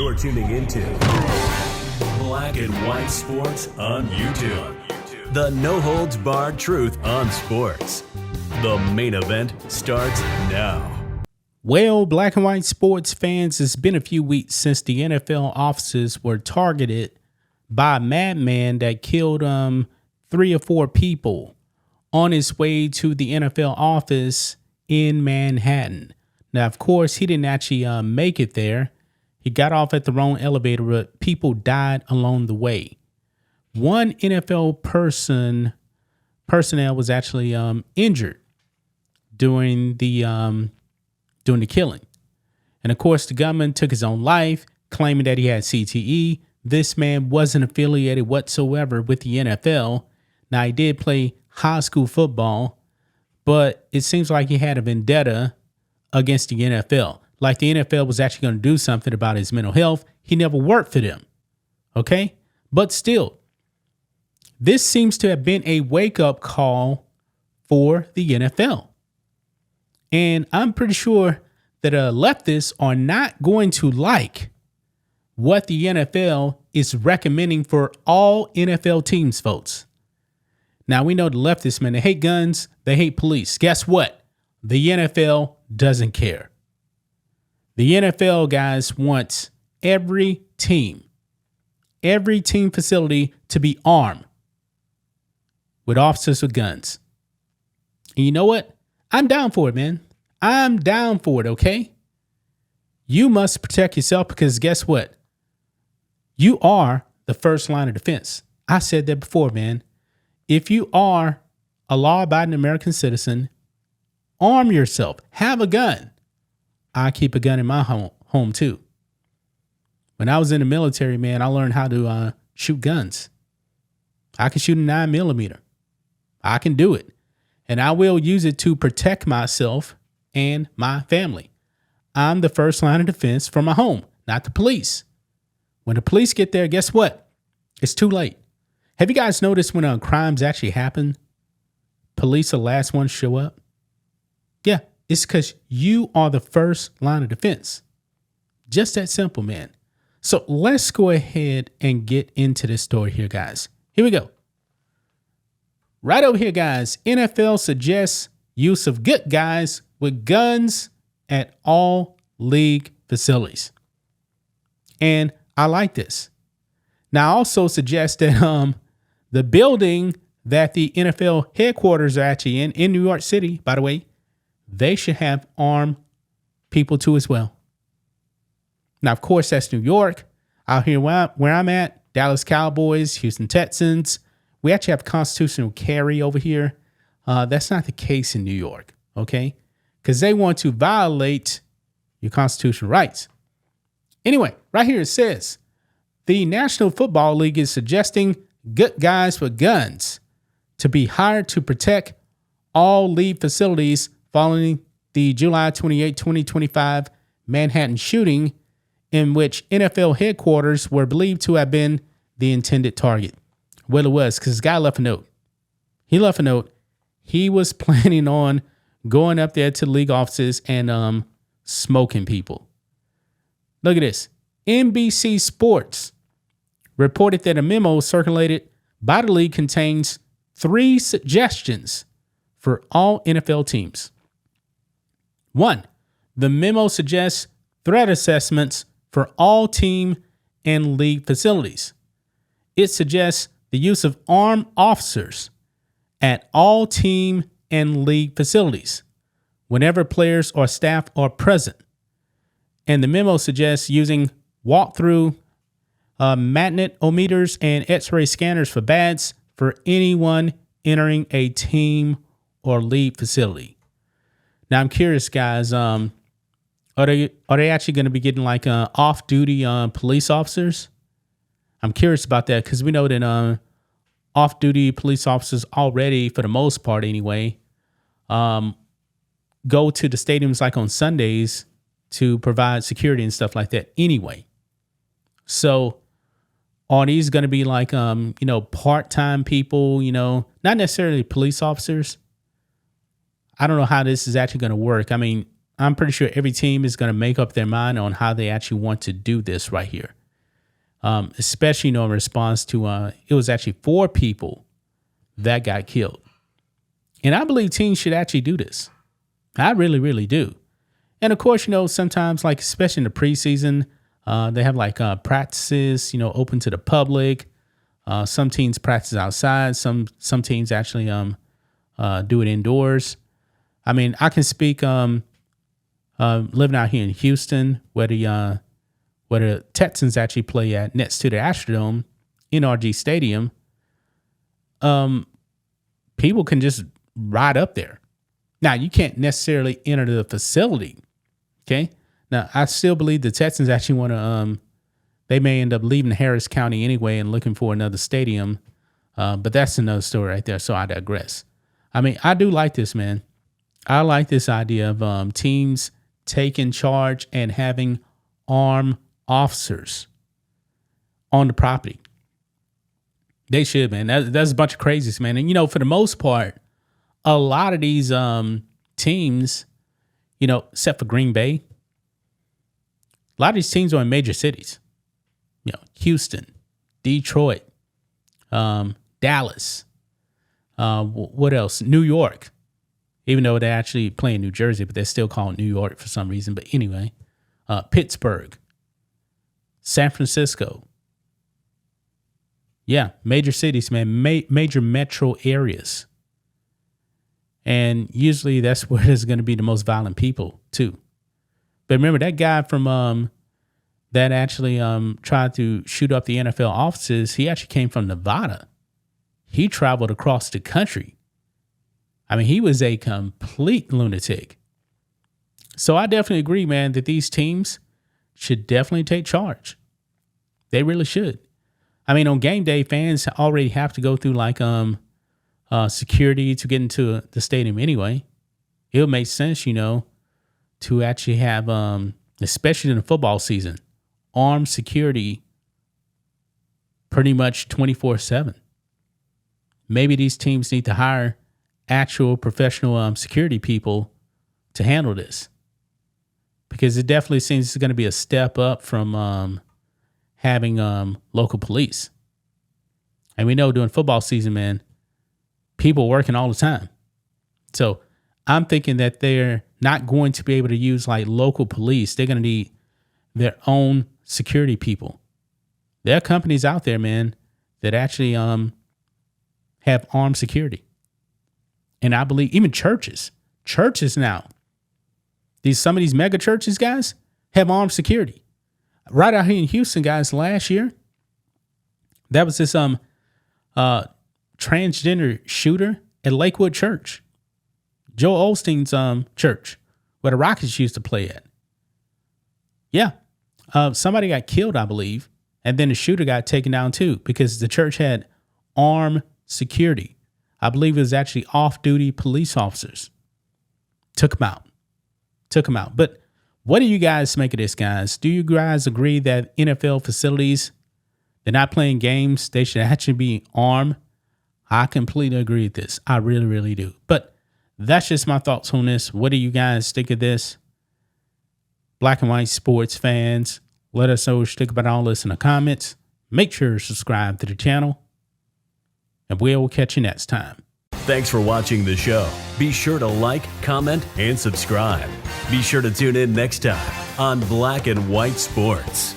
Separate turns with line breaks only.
You're tuning into Black and White Sports on YouTube. The no-holds-barred truth on sports. The main event starts now.
Well, Black and White Sports fans, it's been a few weeks since the NFL offices were targeted by a madman that killed 3 or 4 people on his way to the NFL office in Manhattan. Now, of course, he didn't actually make it there. He got off at the wrong elevator, but people died along the way. One NFL personnel was actually injured during the killing. And of course, the gunman took his own life, claiming that he had CTE. This man wasn't affiliated whatsoever with the NFL. Now, he did play high school football, but it seems like he had a vendetta against the NFL. Like the NFL was actually going to do something about his mental health. He never worked for them. Okay? But still, this seems to have been a wake-up call for the NFL. And I'm pretty sure that leftists are not going to like what the NFL is recommending for all NFL teams, folks. Now, we know the leftists, man, they hate guns, they hate police. Guess what? The NFL doesn't care. The NFL, guys, wants every team facility to be armed with officers with guns. And you know what? I'm down for it, man. I'm down for it, okay? You must protect yourself because guess what? You are the first line of defense. I said that before, man. If you are a law-abiding American citizen, arm yourself. Have a gun. I keep a gun in my home too. When I was in the military, man, I learned how to shoot guns. I can shoot a 9mm. I can do it. And I will use it to protect myself and my family. I'm the first line of defense for my home, not the police. When the police get there, guess what? It's too late. Have you guys noticed when crimes actually happen, police are the last ones to show up? Yeah, it's because you are the first line of defense. Just that simple, man. So let's go ahead and get into this story here, guys. Here we go. Right over here, guys. NFL suggests use of good guys with guns at all league facilities. And I like this. Now, I also suggest that the building that the NFL headquarters are actually in New York City, by the way, they should have armed people too as well. Now, of course, that's New York. Out here where I'm at, Dallas Cowboys, Houston Texans. We actually have constitutional carry over here. That's not the case in New York, okay? Because they want to violate your constitutional rights. Anyway, right here it says, the National Football League is suggesting good guys with guns to be hired to protect all league facilities following the July 28, 2025 Manhattan shooting in which NFL headquarters were believed to have been the intended target. Well, it was because this guy left a note. He left a note. He was planning on going up there to the league offices and smoking people. Look at this. NBC Sports reported that a memo circulated by the league contains 3 suggestions for all NFL teams. 1, the memo suggests threat assessments for all team and league facilities. It suggests the use of armed officers at all team and league facilities whenever players or staff are present. And the memo suggests using walk-through magnetometers and x-ray scanners for badges for anyone entering a team or league facility. Now, I'm curious, guys, are they actually going to be getting like off-duty police officers? I'm curious about that because we know that off-duty police officers already, for the most part anyway, go to the stadiums like on Sundays to provide security and stuff like that anyway. So are these going to be like, part-time people, not necessarily police officers? I don't know how this is actually going to work. I mean, I'm pretty sure every team is going to make up their mind on how they actually want to do this right here. Especially, in response to, it was actually 4 people that got killed. And I believe teams should actually do this. I really, really do. And of course, sometimes, like, especially in the preseason, they have like practices, open to the public. Some teams practice outside. Some teams actually do it indoors. I mean, I can speak living out here in Houston, where the Texans actually play at next to the Astrodome, NRG Stadium. People can just ride up there. Now, you can't necessarily enter the facility. Okay. Now, I still believe the Texans actually want to, they may end up leaving Harris County anyway and looking for another stadium. But that's another story right there. So I digress. I mean, I do like this, man. I like this idea of teams taking charge and having armed officers on the property. They should, man. That's a bunch of crazies, man. And, for the most part, a lot of these teams, except for Green Bay, a lot of these teams are in major cities. Houston, Detroit, Dallas. What else? New York. Even though they actually play in New Jersey, but they're still called New York for some reason. But anyway, Pittsburgh, San Francisco. Yeah, major cities, man, major metro areas. And usually that's where there's going to be the most violent people too. But remember, that guy from that actually tried to shoot up the NFL offices, he actually came from Nevada. He traveled across the country. I mean, he was a complete lunatic. So I definitely agree, man, that these teams should definitely take charge. They really should. I mean, on game day, fans already have to go through like security to get into the stadium anyway. It would make sense, to actually have, especially in the football season, armed security pretty much 24/7. Maybe these teams need to hire actual professional security people to handle this, because it definitely seems it's going to be a step up from having local police. And we know during football season, man, people working all the time. So I'm thinking that they're not going to be able to use like local police. They're going to need their own security people. There are companies out there, man, that actually have armed security. And I believe even churches now, some of these mega churches, guys, have armed security. Right out here in Houston, guys, last year, that was this transgender shooter at Lakewood Church, Joel Osteen's church, where the Rockets used to play at. Yeah, somebody got killed, I believe, and then the shooter got taken down too, because the church had armed security. I believe it was actually off-duty police officers. Took them out. But what do you guys make of this, guys? Do you guys agree that NFL facilities, they're not playing games, they should actually be armed? I completely agree with this. I really, really do. But that's just my thoughts on this. What do you guys think of this? Black and white sports fans, let us know what you think about all this in the comments. Make sure to subscribe to the channel, and we'll catch you next time.
Thanks for watching the show. Be sure to like, comment, and subscribe. Be sure to tune in next time on Black and White Sports.